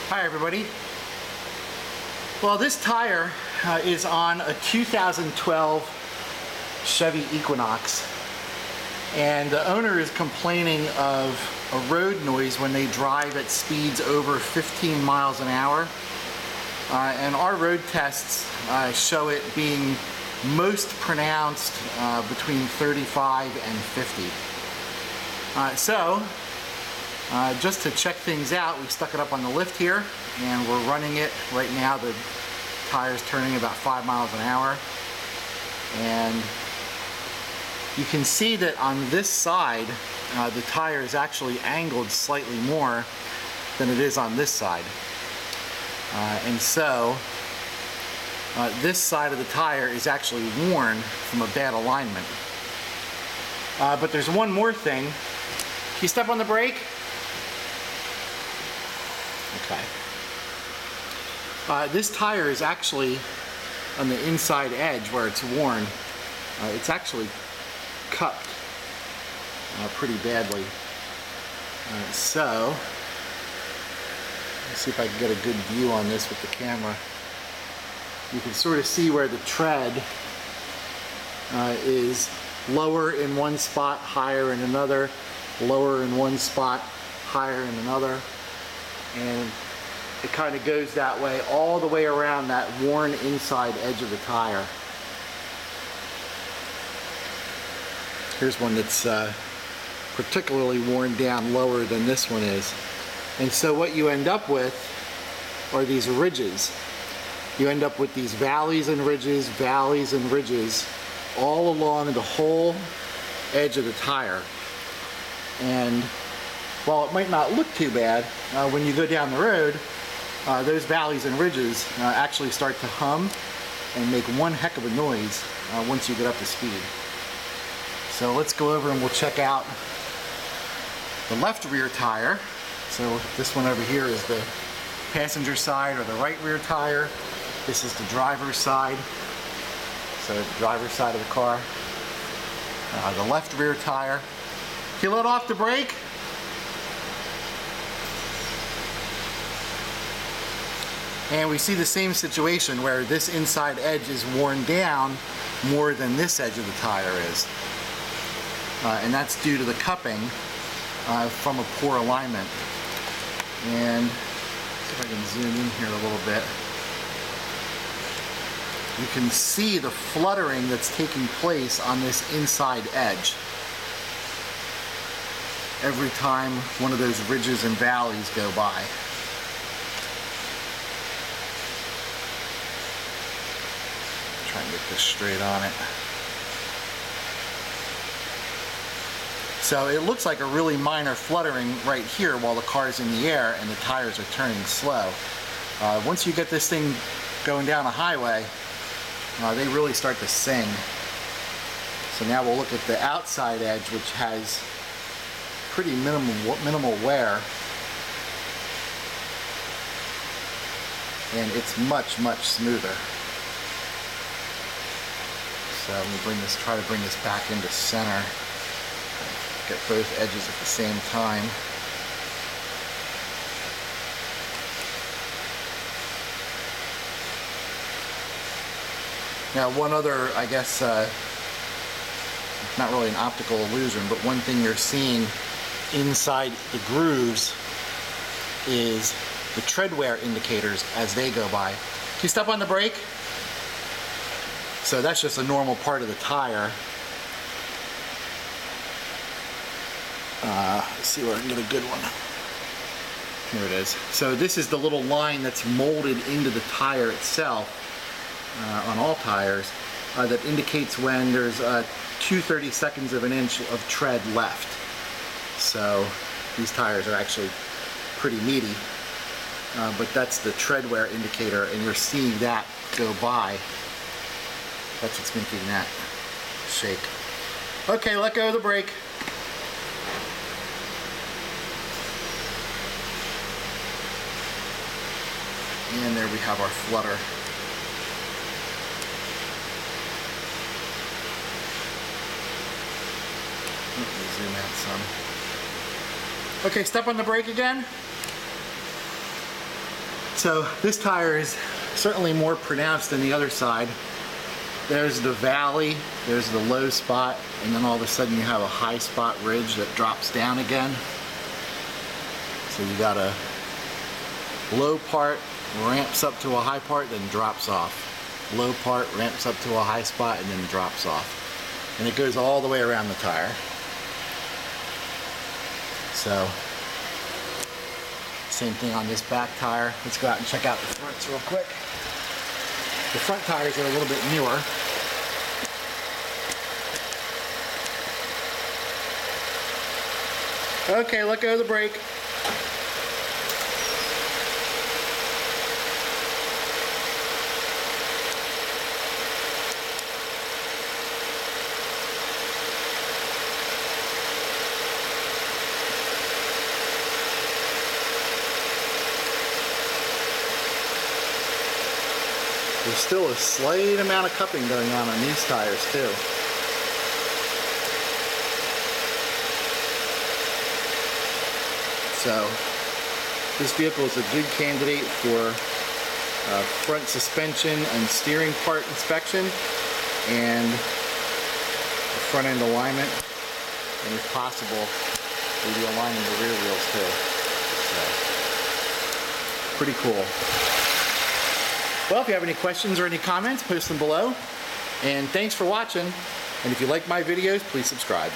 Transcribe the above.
Hi everybody. Well, this tire is on a 2012 Chevy Equinox, and the owner is complaining of a road noise when they drive at speeds over 15 miles an hour. And our road tests show it being most pronounced between 35 and 50. Just to check things out, we stuck it up on the lift here and we're running it right now. The tire's turning about 5 miles an hour, and you can see that on this side the tire is actually angled slightly more than it is on this side. This side of the tire is actually worn from a bad alignment. But there's one more thing. Can you step on the brake? Okay. This tire is actually on the inside edge where it's worn. It's actually cupped pretty badly. Let's see if I can get a good view on this with the camera. You can sort of see where the tread is lower in one spot, higher in another, lower in one spot, higher in another, and it kind of goes that way all the way around that worn inside edge of the tire. Here's one that's particularly worn down lower than this one is. And so what you end up with are these ridges. You end up with these valleys and ridges all along the whole edge of the tire. And while it might not look too bad, when you go down the road, those valleys and ridges actually start to hum and make one heck of a noise once you get up to speed. So let's go over and we'll check out the left rear tire. So this one over here is the passenger side, or the right rear tire. This is the driver's side. So the driver's side of the car. The left rear tire. Can you let off the brake? And we see the same situation where this inside edge is worn down more than this edge of the tire is. And that's due to the cupping from a poor alignment. And see if I can zoom in here a little bit. You can see the fluttering that's taking place on this inside edge every time one of those ridges and valleys go by. Try and get this straight on it. So it looks like a really minor fluttering right here while the car's in the air and the tires are turning slow. Once you get this thing going down a highway, they really start to sing. So now we'll look at the outside edge, which has pretty minimal wear. And it's much smoother. So let me try to bring this back into center. Get both edges at the same time. Now one other, I guess, not really an optical illusion, but one thing you're seeing inside the grooves is the tread wear indicators as they go by. Can you step on the brake? So that's just a normal part of the tire. Let's see where I can get a good one. Here it is. So this is the little line that's molded into the tire itself on all tires that indicates when there's 2/32 of an inch of tread left. So these tires are actually pretty meaty, but that's the tread wear indicator, and you're seeing that go by. That's what's making that shake. Okay, let go of the brake. And there we have our flutter. Let me zoom out some. Okay, step on the brake again. So this tire is certainly more pronounced than the other side. There's the valley, there's the low spot, and then all of a sudden you have a high spot ridge that drops down again. So you got a low part, ramps up to a high part, then drops off. Low part, ramps up to a high spot, and then drops off. And it goes all the way around the tire. So, same thing on this back tire. Let's go out and check out the fronts real quick. The front tires are a little bit newer. Okay, let go of the brake. There's still a slight amount of cupping going on these tires too. So this vehicle is a good candidate for front suspension and steering part inspection and front end alignment, and if possible maybe aligning the rear wheels too. So pretty cool. Well, if you have any questions or any comments, post them below. And thanks for watching. And if you like my videos, please subscribe.